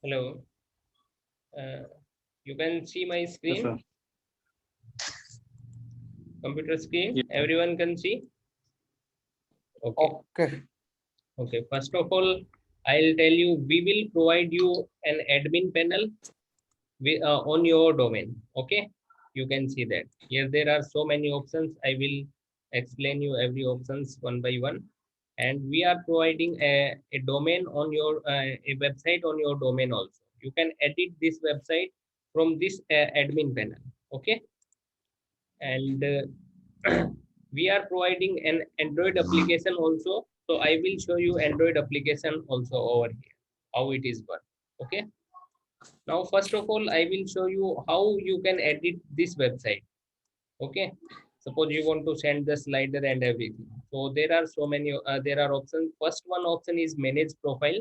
Hello. Uh, you can see my Yes, screen, sir. computer screen. Yeah. Everyone can see. Okay. Okay. Okay. First of all, I'll tell you, we will provide you an admin panel on your domain. Okay. You can see that. Here there are so many options. I will explain you every options one by one. And we are providing a domain on your a website on your domain also. You can edit this website from this admin panel. Okay. And we are providing an Android application also. So I will show you Android application also over here, how it is work. Okay. Now first of all, I will show you how you can edit this website. Okay. Suppose you want to send the slider and everything. So there are so many there are options. First one option is manage profile.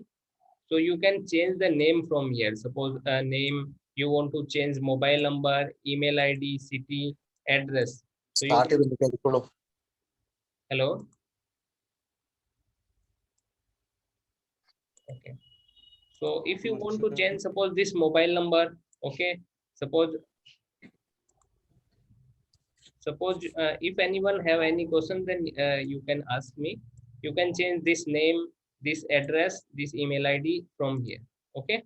So you can change the name from here. Suppose a name, you want to change mobile number, email ID, city, address. So you Start can, it. hello. Okay. So if you want to change, suppose this mobile number, okay. Suppose if anyone have any question, then you can ask me. You can change this name, this address, this email ID from here. Okay.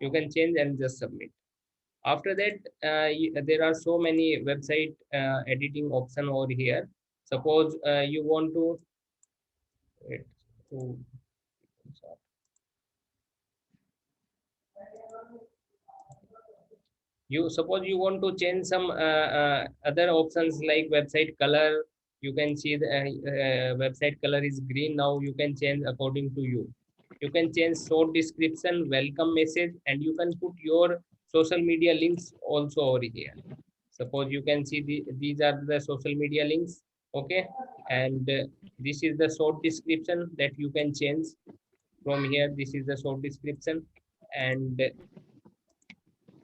You can change and just submit. After that, there are so many website editing option over here. Suppose you want to wait, to you suppose you want to change some other options like website color. You can see the website color is green. Now you can change according to you. You can change short description, welcome message, and you can put your social media links also over here. Suppose you can see these are the social media links. Okay. And this is the short description that you can change from here. This is the short description. And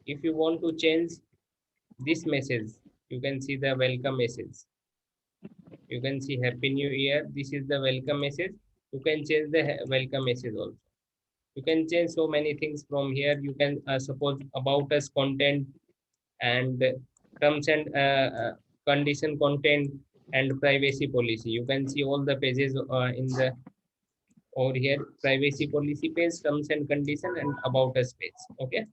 if you want to change this message, you can see the welcome message. You can see happy new year. This is the welcome message. You can change the welcome message also. You can change so many things from here. You can suppose about us content and terms and condition content and privacy policy. You can see all the pages in the over here, privacy policy page, terms and condition, and about us page. Okay.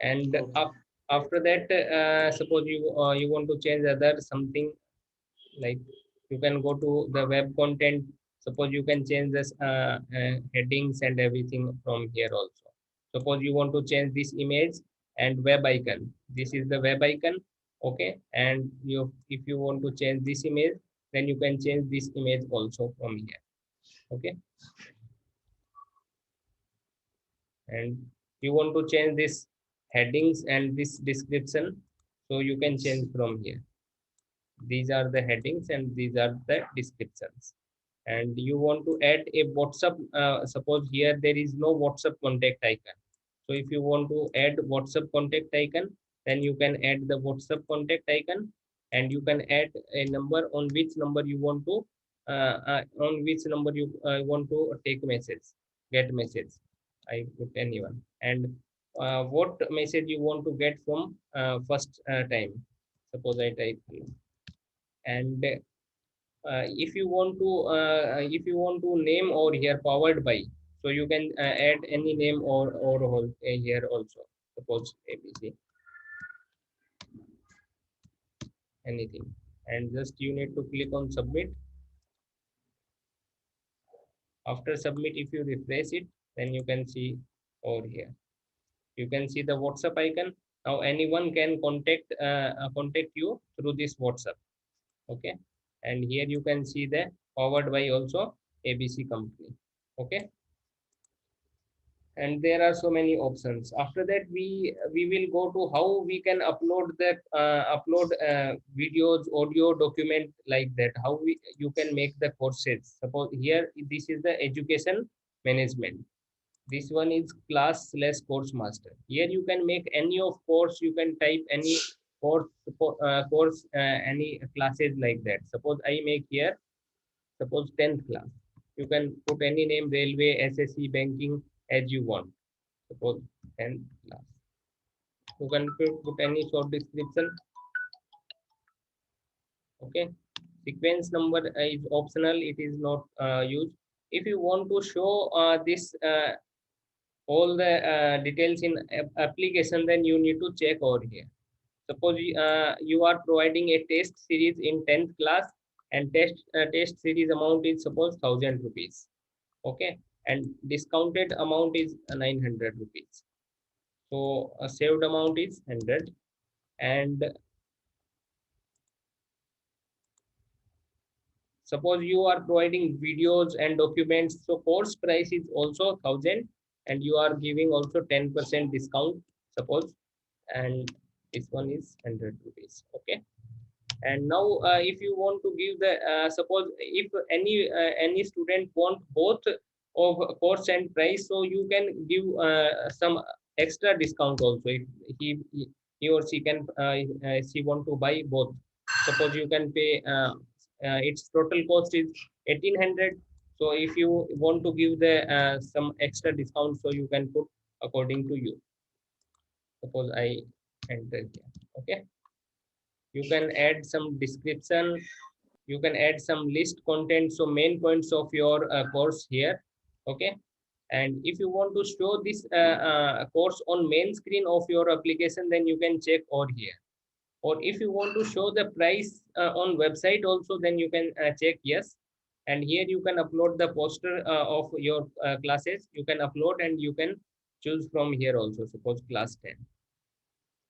And after that, suppose you want to change other something, like you can go to the web content. Suppose you can change this headings and everything from here also. Suppose you want to change this image and web icon. This is the web icon. Okay. And you, if you want to change this image, then you can change this image also from here. Okay. And you want to change this headings and this description, so you can change from here. These are the headings and these are the descriptions. And you want to add a WhatsApp, suppose here there is no WhatsApp contact icon. So if you want to add WhatsApp contact icon, then you can add the WhatsApp contact icon. And you can add a number, on which number you want to want to take message, get message. I put anyone. And what message you want to get from first time. Suppose I type here. And if you want to name over here powered by, so you can add any name or whole here also. Suppose ABC, anything. And just you need to click on submit. After submit, if you refresh it, then you can see over here, you can see the WhatsApp icon. Now anyone can contact you through this WhatsApp. Okay. And here you can see the powered by also ABC company. Okay. And there are so many options. After that, we will go to how we can upload that upload videos, audio, document, like that. How you can make the courses. Suppose here this is the education management. This one is class slash course master. Here you can make any of course. You can type any course, any classes, like that. Suppose I make here Suppose 10th class. You can put any name, railway, SSC, banking, as you want. Suppose 10th class. You can put any short description. Okay. Sequence number is optional. It is not used. If you want to show this all the details in application, then you need to check over here. Suppose you are providing a test series in 10th class, and test series amount is suppose 1000 rupees. Okay, and discounted amount is 900 rupees. So a saved amount is 100, and suppose you are providing videos and documents, so course price is also 1000, and you are giving also 10% discount, suppose, and this one is 100 rupees. Okay. And now if you want to give the suppose if any student want both of course and price, so you can give some extra discount also. If he or she can she want to buy both, suppose you can pay its total cost is 1800. So if you want to give the some extra discount, so you can put according to you. Suppose I enter here. Okay, you can add some description, you can add some list content, so main points of your course here. Okay, and if you want to show this course on main screen of your application, then you can check over here. Or if you want to show the price on website also, then you can check yes. And here you can upload the poster of your classes, you can upload, and you can choose from here also. Suppose class 10,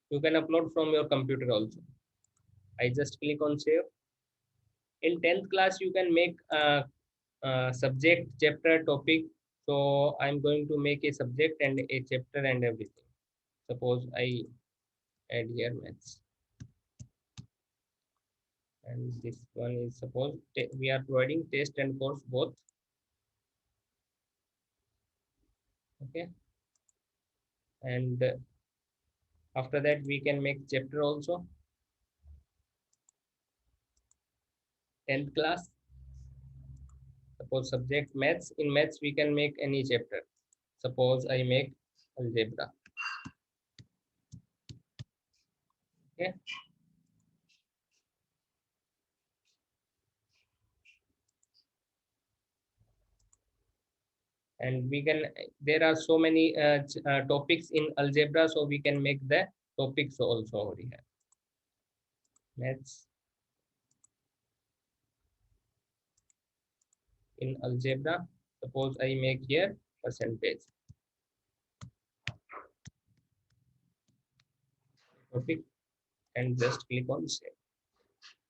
you can upload from your computer also. I just click on save. In 10th class, you can make subject, chapter, topic. So I'm going to make a subject and a chapter and everything. Suppose I add here maths. And this one is suppose we are providing test and course both. Okay. And after that, we can make chapter also. 10th class. Suppose subject maths. In maths, we can make any chapter. Suppose I make algebra. Okay. And we can, there are so many topics in algebra, so we can make the topics also over here. Maths in algebra, suppose I make here percentage topic, and just click on save.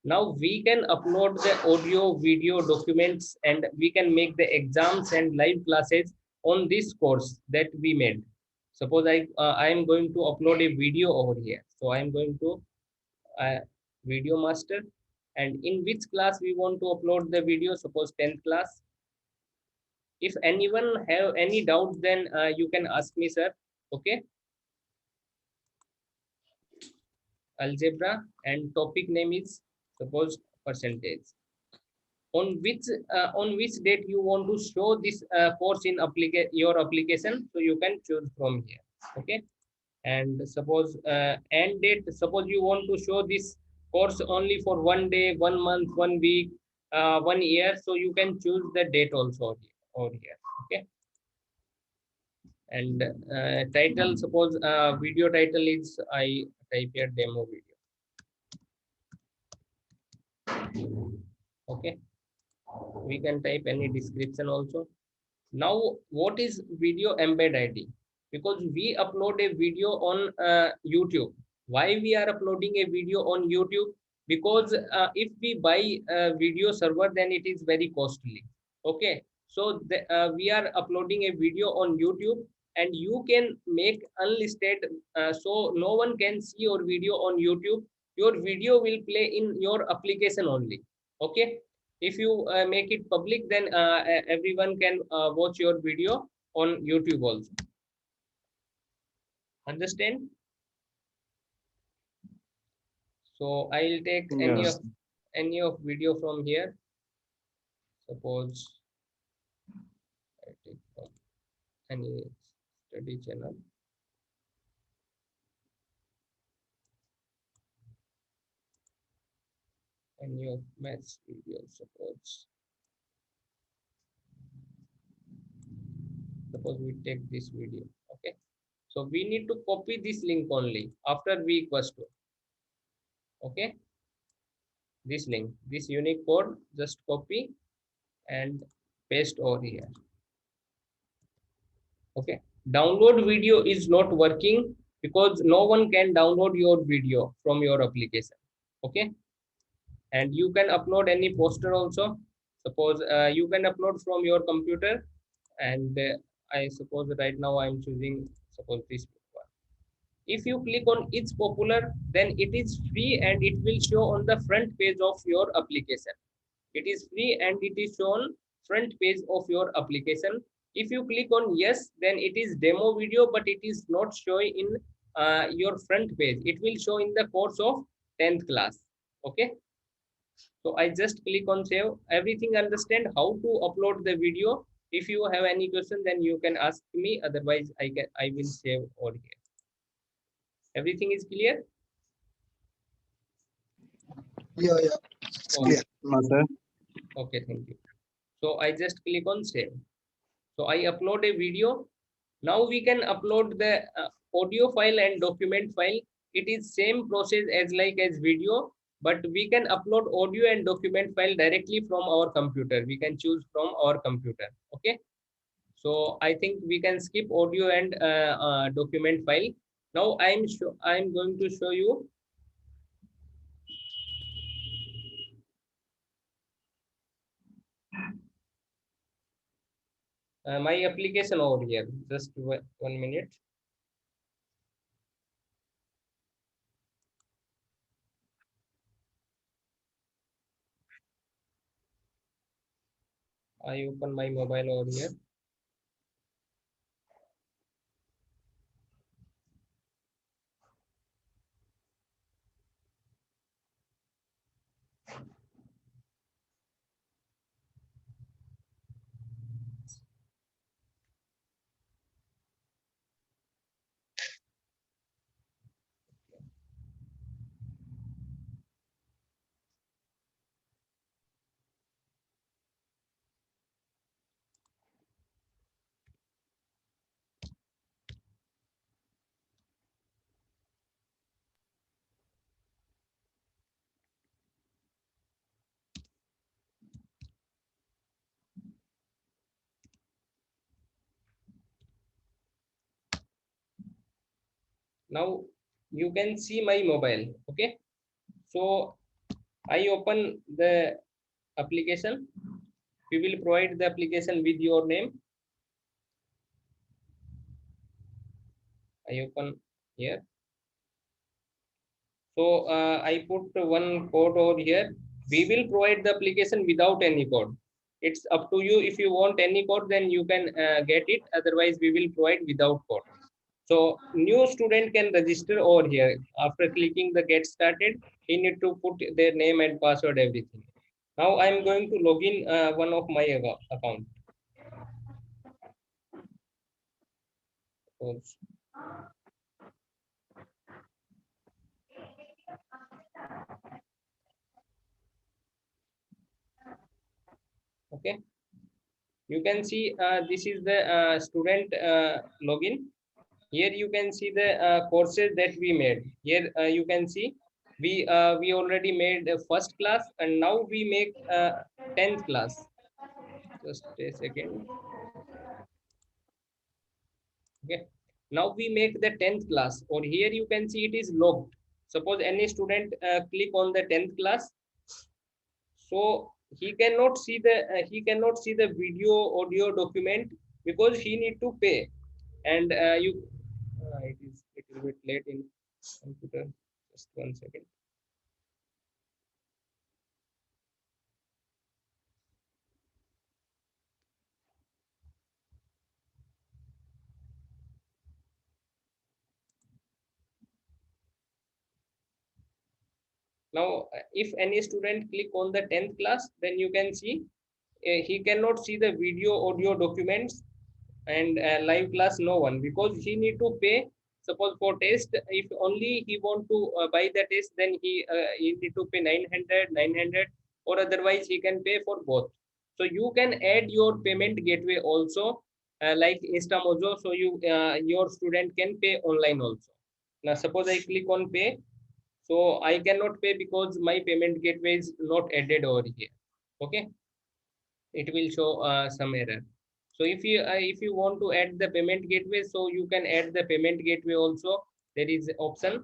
Now we can upload the audio, video, documents, and we can make the exams and live classes on this course that we made. Suppose I am going to upload a video over here, so I am going to video master, and in which class we want to upload the video. Suppose 10th class. If anyone have any doubt, then you can ask me, sir. Okay. Algebra, and topic name is suppose percentage. On which date you want to show this course in your application, so you can choose from here. Okay. And suppose end date, suppose you want to show this course only for 1 day, 1 month, 1 week, 1 year, so you can choose the date also over here. Okay. And title, suppose video title is, I type here demo video. Okay, we can type any description also. Now what is video embed id? Because we upload a video on YouTube. Why we are uploading a video on YouTube? Because if we buy a video server, then it is very costly. Okay, so we are uploading a video on YouTube, and you can make unlisted, so no one can see your video on YouTube. Your video will play in your application only. Okay, if you make it public, then everyone can watch your video on YouTube also. Understand? So I'll take Yes. any of video from here. Suppose I take from any study channel. Any of maths video, suppose we take this video. Okay, so we need to copy this link only after v equals to, okay, this link, this unique code, just copy and paste over here. Okay, download video is not working because no one can download your video from your application. Okay, and you can upload any poster also. Suppose you can upload from your computer, and I suppose right now I'm choosing, suppose this one. If you click on it's popular, then it is free and it will show on the front page of your application. It is free and it is shown front page of your application. If you click on yes, then it is demo video, but it is not showing in your front page. It will show in the course of 10th class. Okay, so I just click on save. Everything understand how to upload the video. If you have any question, then you can ask me, otherwise I will save over here. Everything is clear? Yeah, it's Okay. clear. No, sir. Okay, thank you. So I just click on save. So I upload a video. Now we can upload the audio file and document file. It is same process as like as video, but we can upload audio and document file directly from our computer. We can choose from our computer. Okay. So I think we can skip audio and document file. Now I'm going to show you my application over here. Just 1 minute. I open my mobile over here. Now you can see my mobile. Okay, so I open the application. We will provide the application with your name. I open here. So I put one code over here. We will provide the application without any code. It's up to you. If you want any code, then you can get it. Otherwise, we will provide without code. So new student can register over here. After clicking the get started, he need to put their name and password, everything. Now I'm going to log in one of my account. Okay, you can see this is the student login. Here you can see the courses that we made. Here you can see we already made first class, and now we make 10th class. Just a second. Okay, now we make the 10th class, or here you can see it is logged. Suppose any student click on the 10th class, so he cannot see the video audio document because he need to pay. And you it is a little bit late in computer. Just 1 second. Now if any student click on the 10th class, then you can see he cannot see the video audio documents and live class no one, because he need to pay. Suppose for test, if only he want to buy the test, then he need to pay 900, or otherwise he can pay for both. So you can add your payment gateway also, like Instamojo, so your student can pay online also. Now suppose I click on pay, so I cannot pay because my payment gateway is not added over here. Okay, it will show some error. So if you want to add the payment gateway, so you can add the payment gateway also. There is option,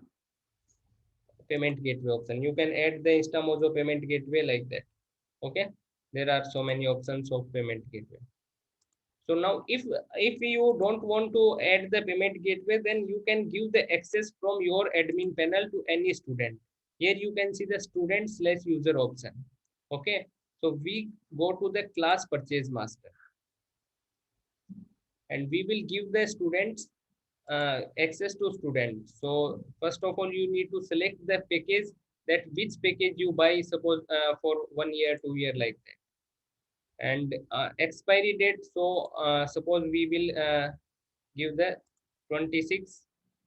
payment gateway option. You can add the Instamojo payment gateway like that. Okay, there are so many options of payment gateway. So now if you don't want to add the payment gateway, then you can give the access from your admin panel to any student. Here you can see the student slash user option. Okay, so we go to the class purchase master, and we will give the students access to students. So first of all, you need to select the package, that which package you buy, suppose for 1 year, 2 year, like that. And expiry date, so suppose we will give the 26th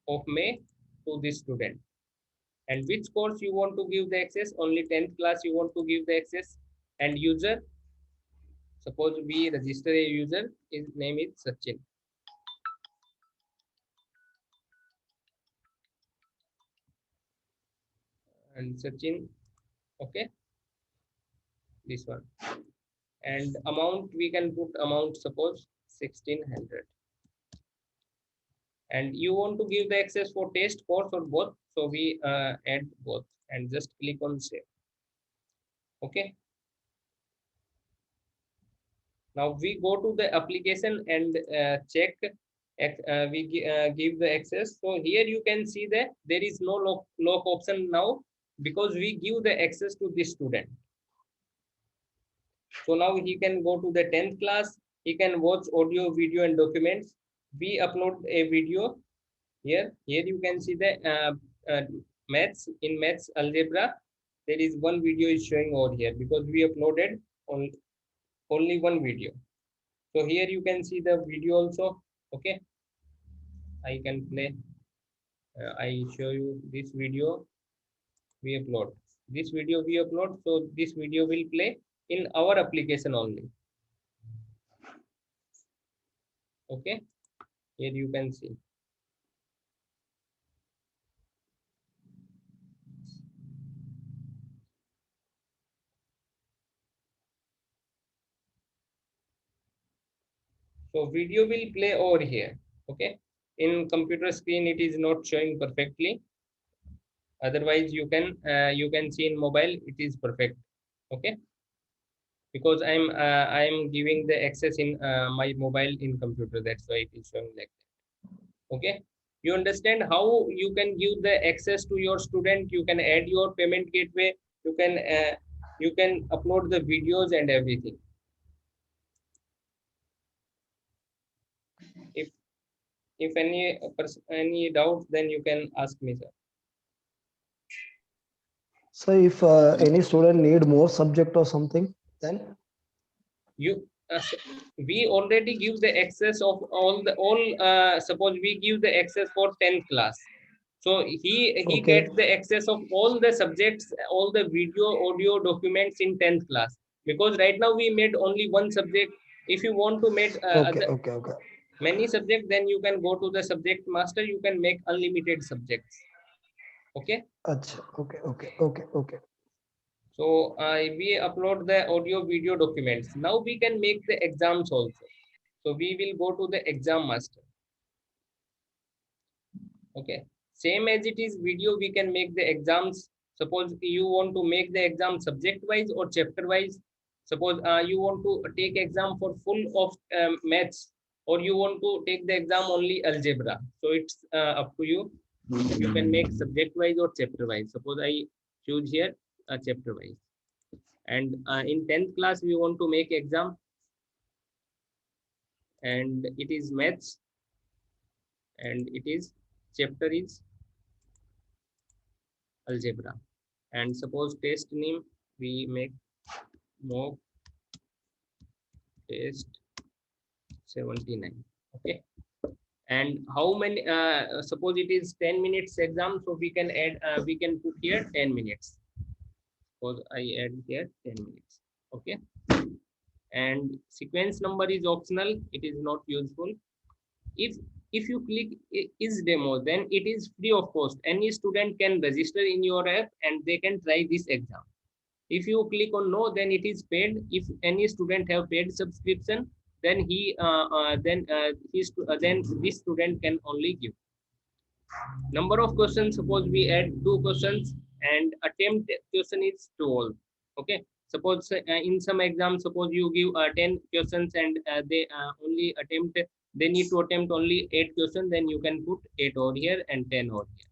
of May to this student. And which course you want to give the access, only 10th class you want to give the access. And user, suppose we register a user, his name is Sachin. And Sachin, okay, this one. And amount, we can put amount, suppose 1600. And you want to give the access for test course or both, so we add both and just click on save. Okay, now we go to the application and check, give the access. So here you can see that there is no lock option now, because we give the access to this student. So now he can go to the 10th class, he can watch audio, video and documents. We upload a video here. Here you can see the maths, in maths algebra. There is one video is showing over here, because we uploaded only one video. So here you can see the video also. Okay, I can play. I show you this video we upload. This video we upload, so this video will play in our application only. Okay, here you can see. So video will play over here. Okay, in computer screen it is not showing perfectly. Otherwise you can see in mobile it is perfect. Okay, because I'm giving the access in my mobile in computer, that's why it is showing like that. Okay, you understand how you can give the access to your student, you can add your payment gateway, you can upload the videos and everything. if if any doubt, then you can ask me, sir. So if any student need more subject or something, then You we already give the access of all suppose we give the access for 10th class, so he okay, gets the access of all the subjects, all the video audio documents in 10th class, because right now we made only one subject. If you want to make okay, other okay, okay. many subjects, then you can go to the subject master, you can make unlimited subjects. Okay, Acha, okay, okay, okay, okay. so we upload the audio video documents. Now we can make the exams also. So we will go to the exam master. Okay, same as it is video, we can make the exams. Suppose you want to make the exam subject wise or chapter wise. Suppose you want to take exam for full of maths, or you want to take the exam only algebra. So it's up to you. You can make subject wise or chapter wise. Suppose I choose here chapter wise. And in 10th class we want to make exam, and it is maths, and it is chapter is algebra. And suppose test name we make mock test 79. Okay. And how many, suppose it is 10 minutes exam, so we can add, we can put here 10 minutes. Suppose I add here 10 minutes. Okay. And sequence number is optional, it is not useful. If you click is demo, then it is free of cost. Any student can register in your app and they can try this exam. If you click on no, then it is paid. If any student have paid subscription, then then this student can only give. Number of questions, suppose we add 2 questions, and attempt question is 2 all. Okay. Suppose in some exams, suppose you give 10 questions and they only attempt, they need to attempt only 8 questions, then you can put 8 over here and 10 over here.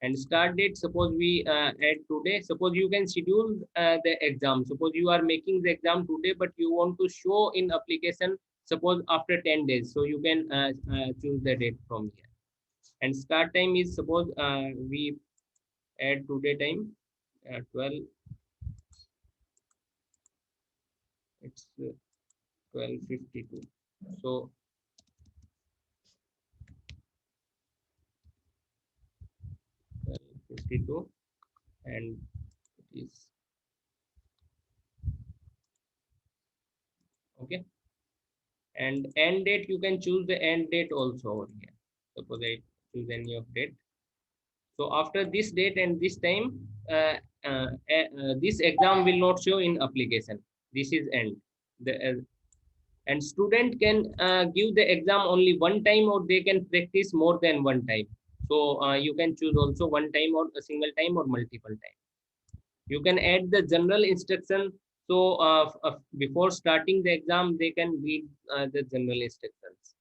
And start date, suppose we add today. Suppose you can schedule the exam. Suppose you are making the exam today, but you want to show in application, suppose after 10 days, so you can choose the date from here. And start time is, suppose we add today time 12, it's 12:52. So 12:52, and it is okay. And end date, you can choose the end date also over here. Suppose I choose any of date. So after this date and this time, this exam will not show in application. This is end. And student can give the exam only one time, or they can practice more than one time. So you can choose also one time, or a single time, or multiple time. You can add the general instruction. So before starting the exam, they can read the general instructions.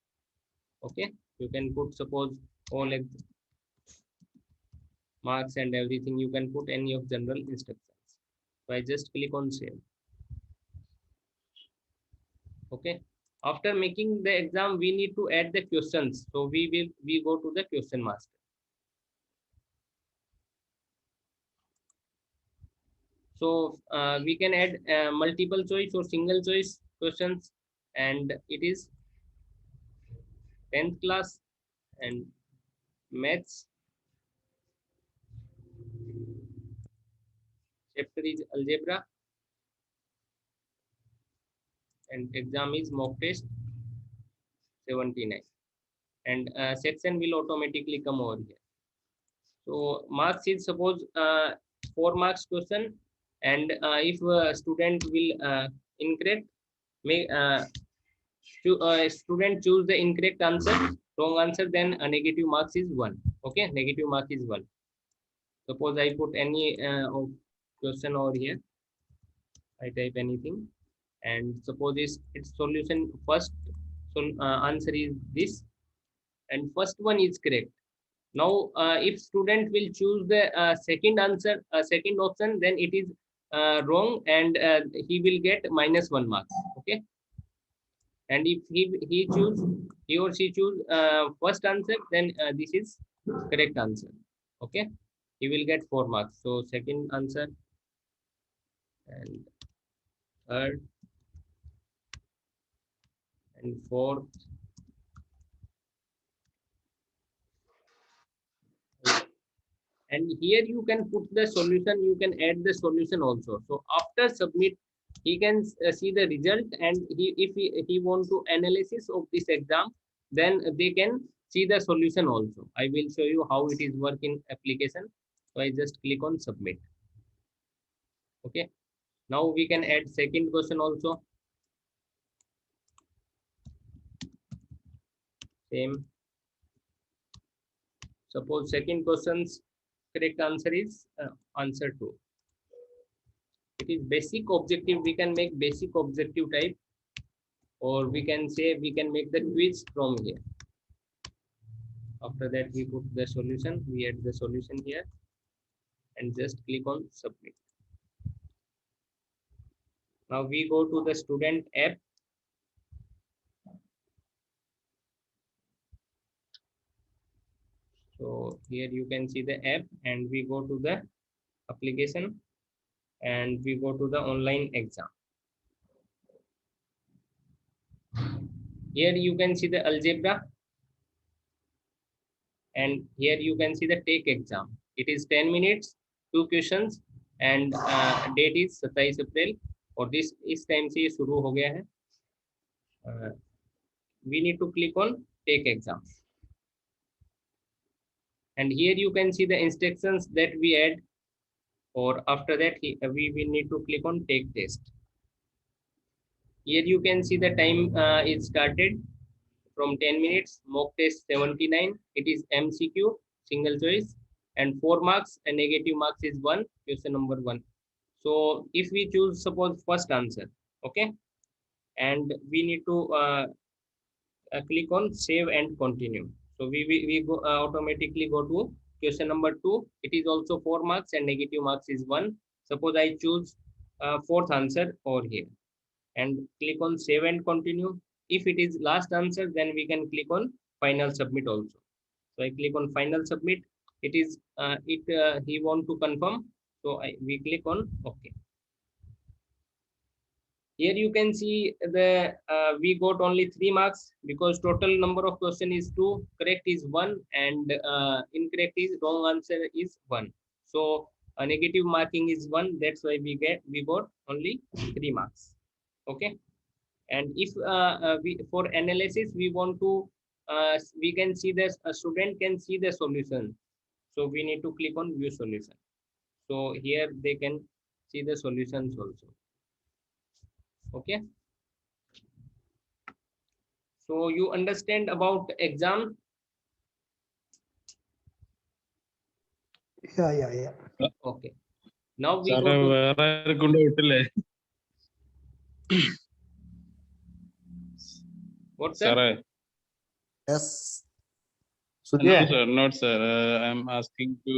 Okay. You can put, suppose all marks and everything, you can put any of general instructions. So I just click on save. Okay. After making the exam, we need to add the questions. So we go to the question master. So we can add multiple choice or single choice questions, and it is 10th class and maths. Chapter is algebra, and exam is mock test 79. And section will automatically come over here. So marks is, suppose 4 marks question, and if a student will incorrect, may student choose the incorrect answer, wrong answer, then a negative marks is 1. Okay, negative mark is 1. Suppose I put any question over here, I type anything, and suppose its solution first, so answer is this, and first one is correct. Now if student will choose the second answer, second option, then it is wrong, and he will get -1 mark. Okay. And if he or she choose first answer, then this is correct answer. Okay. He will get 4 marks. So second answer, and third, and fourth, and here you can put the solution, you can add the solution also. So after submit, he can see the result, and if he want to analysis of this exam, then they can see the solution also. I will show you how it is work in application. So I just click on submit. Okay. Now we can add second question also. Same. Suppose second question's correct answer is answer 2. It is basic objective. We can make basic objective type, or we can say we can make the quiz from here. After that, we put the solution, we add the solution here, and just click on submit. Now we go to the student app. So here you can see the app, and we go to the application, and we go to the online exam. Here you can see the algebra, and here you can see the take exam. It is 10 minutes, 2 questions, and date is 27 अप्रैल, और this इस time से ये शुरू हो गया है. We need to click on take exam, and here you can see the instructions that we add, or after that we will need to click on take test. Here you can see the time is started from 10 minutes, mock test 79. It is MCQ, single choice, and 4 marks, and negative marks is 1, question number 1. So if we choose, suppose, first answer, okay, and we need to click on save and continue. So we go automatically go to question number 2. It is also 4 marks and negative marks is 1. Suppose I choose fourth answer over here and click on save and continue. If it is last answer, then we can click on final submit also. So I click on final submit. It is he want to confirm, so we click on OK. Here you can see the we got only 3 marks because total number of question is 2, correct is 1, and incorrect is wrong answer is 1. So a negative marking is 1. That's why we got only 3 marks. Okay. And if we for analysis we want to we can see this, a student can see the solution. So we need to click on view solution. So here they can see the solutions also. Okay. So you understand about exam? Yeah. Okay. Now we Sir, go to വേറെ ആർക്കും doubt ഇല്ലേ? what, sir? Sir, Yes. no sir, not sir. I'm asking to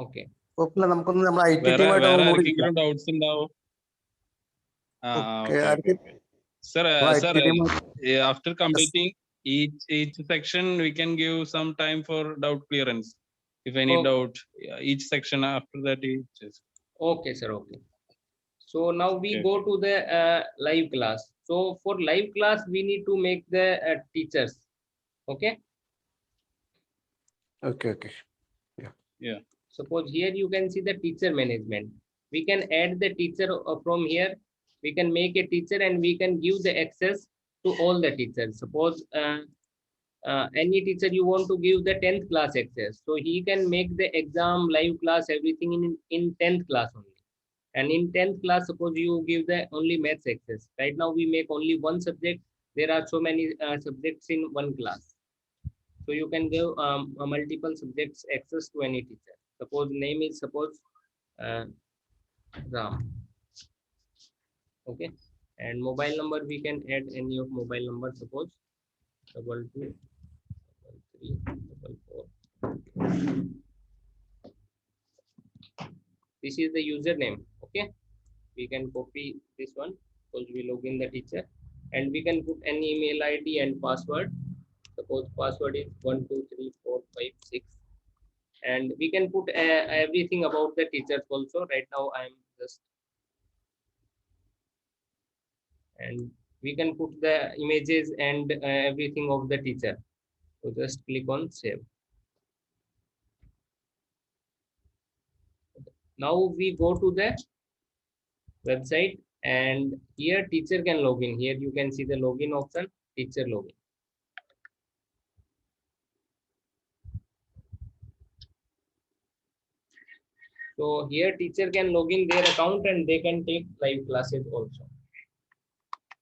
Okay. കുഴപ്പമില്ല, നമുക്കൊന്ന് നമ്മുടെ IT വേറെ ടീമായിട്ട് വേറെ ഒന്നുകൂടി ആർക്കെങ്കിലും doubts ഉണ്ടാവും? Okay, Okay. Sir, Right, sir, team. after completing each section, we can give some time for doubt clearance. If any Okay. doubt, each section after that is. Okay, sir. Okay. So now we Okay. go to the live class. So for live class, we need to make the teachers. Okay. Okay. Yeah. Suppose here you can see the teacher management. We can add the teacher from here. We can make a teacher and we can give the access to all the teachers. Suppose any teacher you want to give the 10th class access. So he can make the exam, live class, everything in 10th class only. And in 10th class, suppose you give the only maths access. Right now we make only one subject. There are so many subjects in one class. So you can give multiple subjects access to any teacher. Suppose name is Ram. Okay. And mobile number, we can add any of mobile number. Suppose 223344. This is the username. Okay. We can copy this one because we log in the teacher, and we can put any email ID and password. Suppose password is 123456, and we can put everything about the teachers also. Right now I am just, and we can put the images and everything of the teacher. So just click on save. Now we go to the website, and here teacher can log in. Here you can see the login option, teacher login. So here teacher can log in their account and they can take live classes also.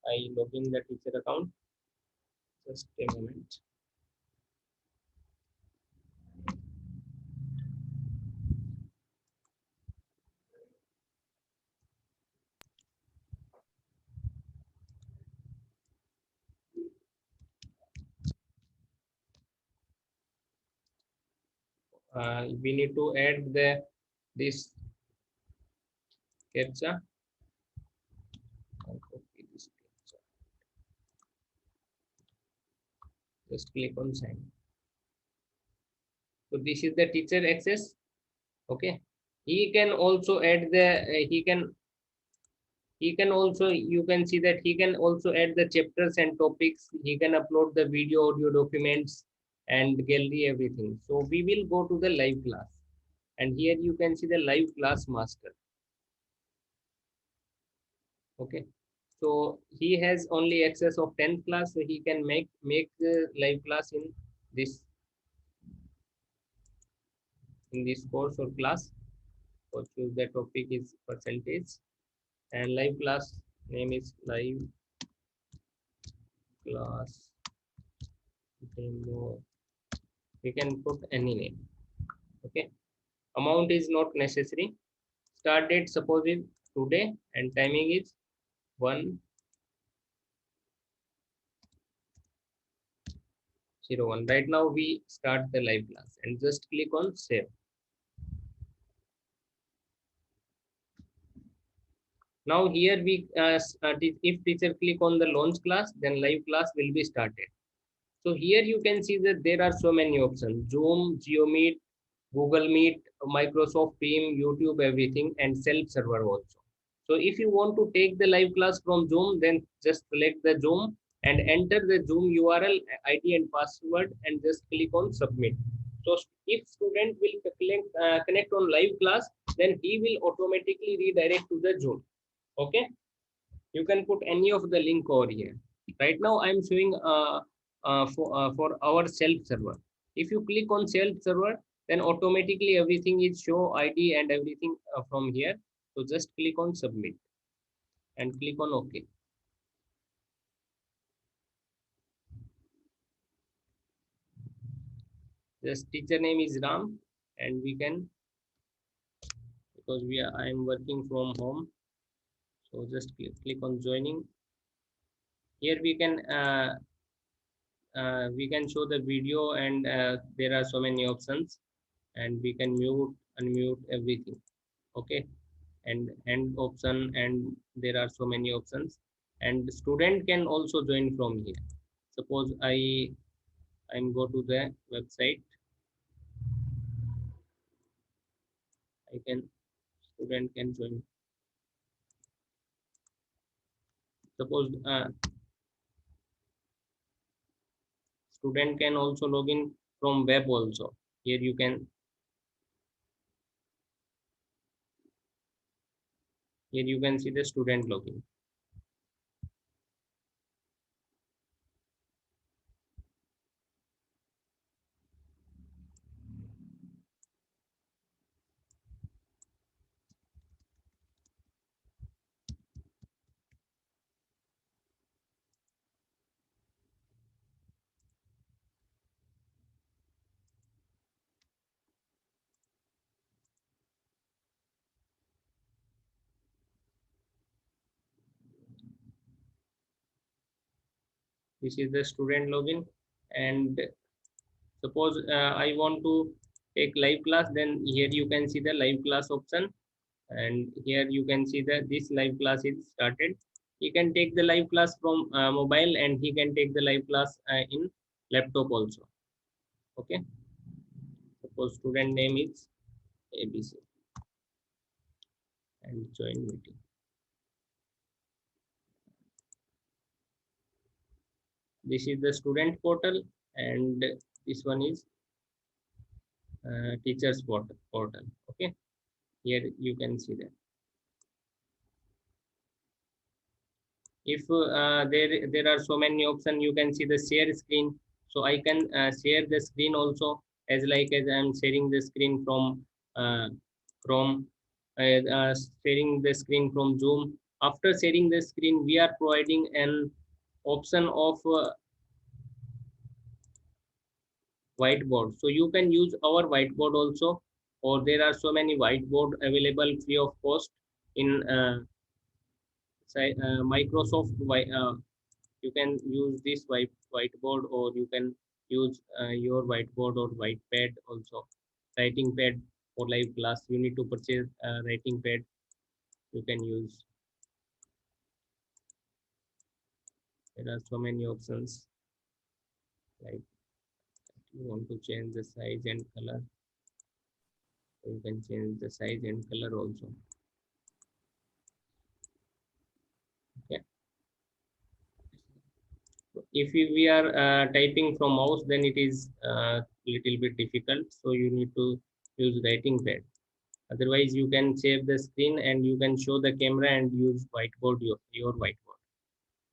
I log in the teacher account. Just a moment. We need to add this captcha. I'll copy this captcha. Just click on sign. So this is the teacher access. Okay. He can also add the he He can also, you can see that he can also add the chapters and topics. He can upload the video, audio documents and gallery, everything. So we will go to the live class. And here you can see the live class master. Okay. So he has only access of 10th class, so he can make the live class in this course or class. So choose the topic is percentage, and live class name is live class demo. We can put any name. Okay. Amount is not necessary. Start date suppose is today and timing is 1:01. Right now we start the live class and just click on save. Now here we if teacher click on the launch class, then live class will be started. So here you can see that there are so many options: Zoom, GeoMeet, Google Meet, Microsoft Team, YouTube, everything, and self-server also. So if you want to take the live class from Zoom, then just select the Zoom and enter the Zoom URL, ID and password, and just click on submit. So if student will connect on live class, then he will automatically redirect to the Zoom. Okay, you can put any of the link over here. Right now I'm showing for our self server. If you click on self server, then automatically everything is show ID and everything from here. So just click on submit and click on OK. This teacher name is Ram, and we can, because I'm working from home, so just click on joining. Here we can show the video, and there are so many options, and we can mute, unmute, everything. Okay, and end option, and there are so many options, and student can also join from here. Suppose I'm go to the website, student can join. Suppose student can also log in from web also. Here you can see the student login. This is the student login, and suppose I want to take live class, then here you can see the live class option, and here you can see that this live class is started. He can take the live class from mobile, and he can take the live class in laptop also. Okay, suppose student name is ABC and join meeting. This is the student portal, and this one is teachers portal. Okay, here you can see that. If there are so many options, you can see the share screen. So I can share the screen also, as I'm sharing the screen from Chrome, sharing the screen from Zoom. After sharing the screen, we are providing an option of whiteboard. So you can use our whiteboard also, or there are so many whiteboard available free of cost in Microsoft. You can use this whiteboard, or you can use your whiteboard or whitepad also. Writing pad for live class, you need to purchase a writing pad. You can use. There are so many options, like you want to change the size and color, you can change the size and color also. we are typing from mouse, then it is little bit difficult. So you need to use writing pad. Otherwise, you can save the screen and you can show the camera and use whiteboard, your whiteboard.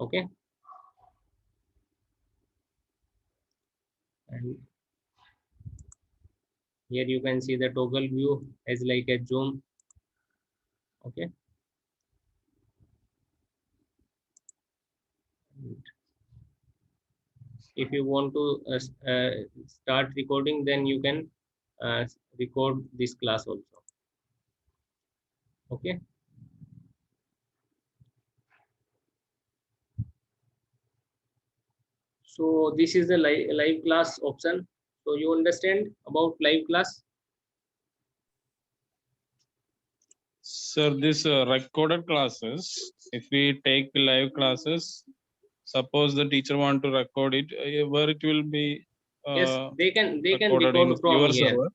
Okay. And here you can see the toggle view as like a zoom. Okay. If you want to start recording, then you can record this class also. Okay. So this is the live class option. So you understand about live class? Sir, this recorded classes, if we take live classes, suppose the teacher want to record it, where it will be Yes, they can recorded record in from your here. server.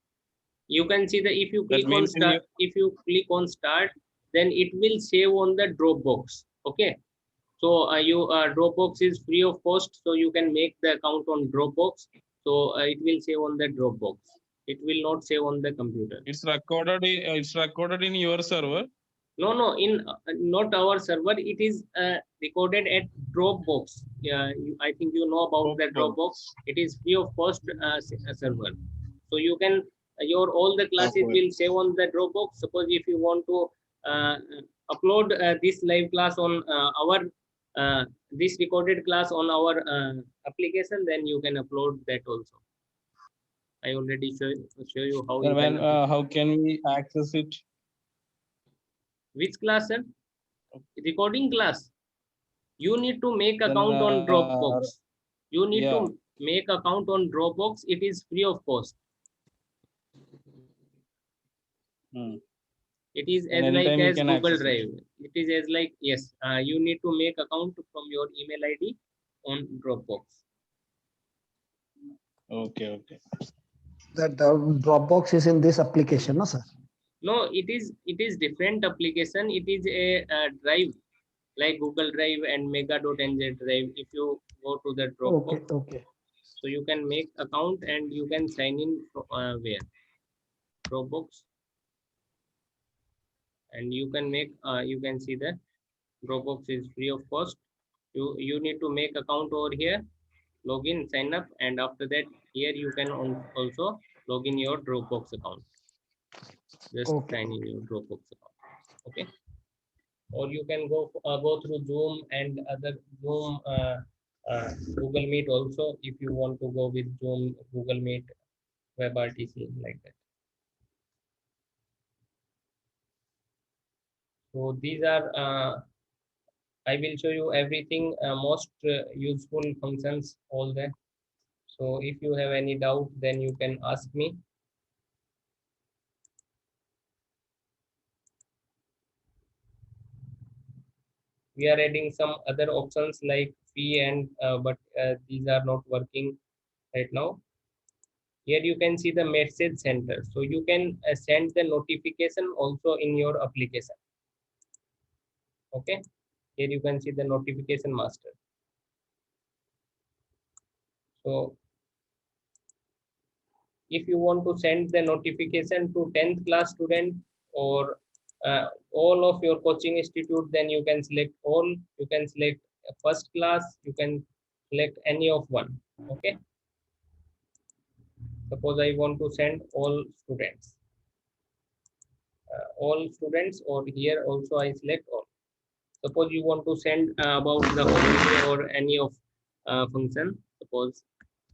You can see that if you That click on means in start, if you click on start, then it will save on the Dropbox. Okay. So Dropbox is free of cost, so you can make the account on Dropbox. So it will save on the Dropbox. It will not save on the computer. It's recorded in your server. No, in not our server. It is recorded at Dropbox. Yeah, I think you know about the Dropbox. It is free of cost server. So you can your all the classes Okay. will save on the Dropbox. Suppose if you want to upload this live class on our this recorded class on our application, then you can upload that also. I already show you how Sir, you can. how can we access it? Which class, sir? Recording class. You need to make Then, account on Dropbox. You need yeah. to make account on Dropbox. It is free of cost. Hmm. It is And as like anytime you as can Google access it. Drive. It is as like, yes, you need to make account from your email ID on Dropbox. Okay. That Dropbox is in this application, no, sir? No, it is different application. It is a drive like Google Drive and Mega.nz drive. If you go to the Dropbox, Okay. so you can make account and you can sign in where Dropbox, and you can make you can see that Dropbox is free of cost. You need to make account over here, login, sign up, and after that here you can also log in your Dropbox account. Just Okay. sign in your Dropbox account. Okay. Or you can go through Zoom and other Zoom, Google Meet also, if you want to go with Zoom, Google Meet, WebRTC, like that. So these are I will show you everything, most useful functions all there. So if you have any doubt, then you can ask me. We are adding some other options like fee and but these are not working right now. Here you can see the message center. So you can send the notification also in your application. Okay. Here you can see the notification master. So if you want to send the notification to 10th class student or all of your coaching institute, then you can select all. You can select first class. You can select any of one. Okay. Suppose I want to send all students. Or here also I select all. Suppose you want to send about the holiday or any of function. Suppose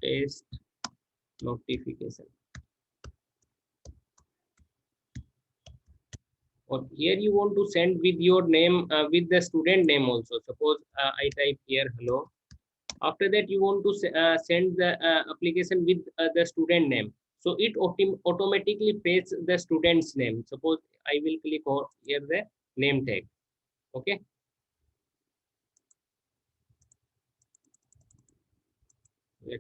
test notification. Or here you want to send with your name, with the student name also. Suppose I type here hello. After that you want to send the application with the student name. So it automatically pastes the student's name. Suppose I will click on here the name tag. Okay. Let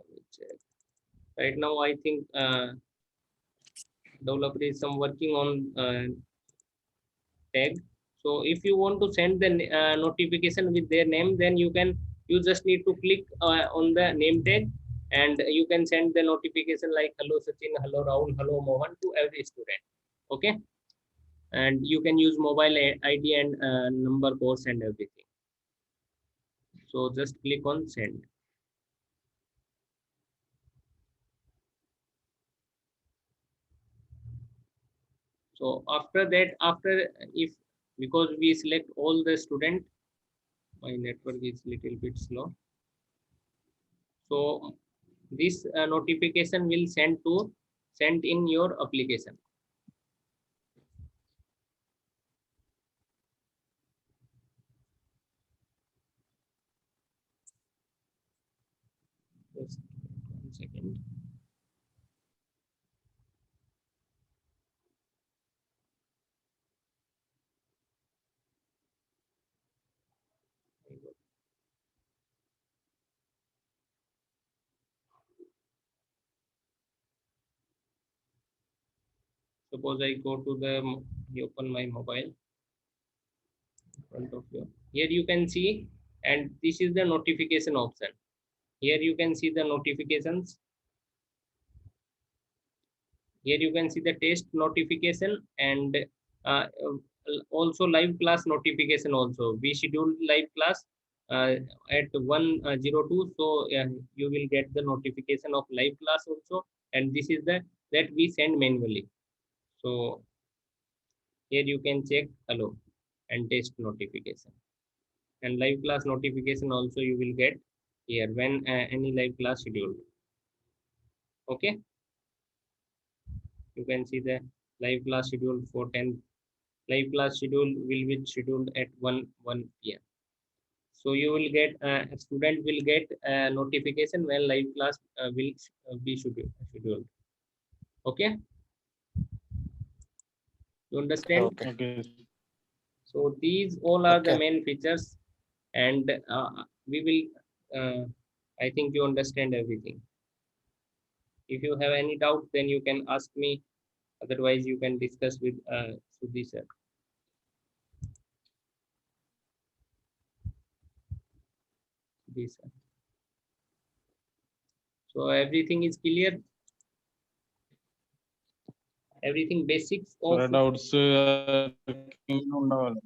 me check. Right now I think developer is some working on tag. So if you want to send the notification with their name, then you can You just need to click on the name tag, and you can send the notification like hello Sachin, hello Rahul, hello Mohan to every student. Okay, and you can use mobile ID and number, course, and everything. So just click on send. So after that, if because we select all the student, my network is little bit slow. So this notification will send in your application. Just 1 second. Suppose I go to the open my mobile in front of you. Here you can see, and this is the notification option. Here you can see the notifications. Here you can see the test notification, and uh, also live class notification also. We scheduled live class at 1:02, so you will get the notification of live class also, and this is the that we send manually. So here you can check hello and test notification, and live class notification also you will get here when any live class scheduled. Okay, you can see the live class scheduled for 10. Live class schedule will be scheduled at 1 p.m. So you will get a student will get a notification when live class will be scheduled. Okay, you understand? Okay. So these all are the Okay. main features, and we will. I think you understand everything. If you have any doubt, then you can ask me. Otherwise, you can discuss with Sudhi sir. Sudhi sir. So everything is clear. Everything basics of doubts ഉണ്ടാവല്ലോ.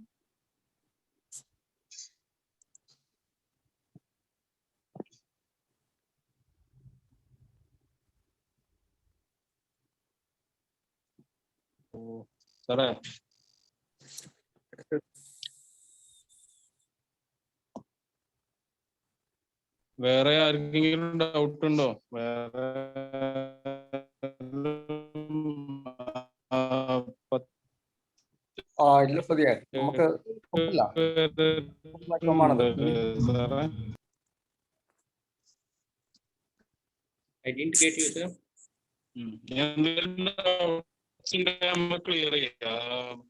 സാറേ വേറെ ആർക്കെങ്കിലും doubt ഉണ്ടോ? വേറെ ഇല്ല സതിയെ നമുക്ക് കുഴപ്പമില്ല. പ്ലാറ്റ്ഫോമാണത്. സാറേ I didn't get you, sir. നമ്മൾ ക്ലിയർ ചെയ്യാം.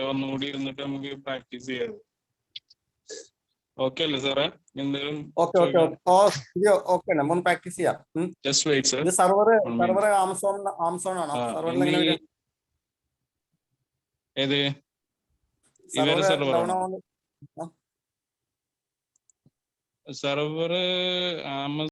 ഒന്നുകൂടി ഇരുന്നിട്ട് നമുക്ക് പ്രാക്ടീസ് ചെയ്യാം. ഓക്കെ അല്ലേ സാറേ? എന്തെങ്കിലും ഓക്കെ നമുക്ക് പ്രാക്ടീസ് ചെയ്യാം. Just wait sir. ഇത് സർവർ ആംസോൺ ആണോ? സർവറിൽ എങ്ങനെ വരിക? ഏത് ഇവരെ സർവറാണോ? സർവർ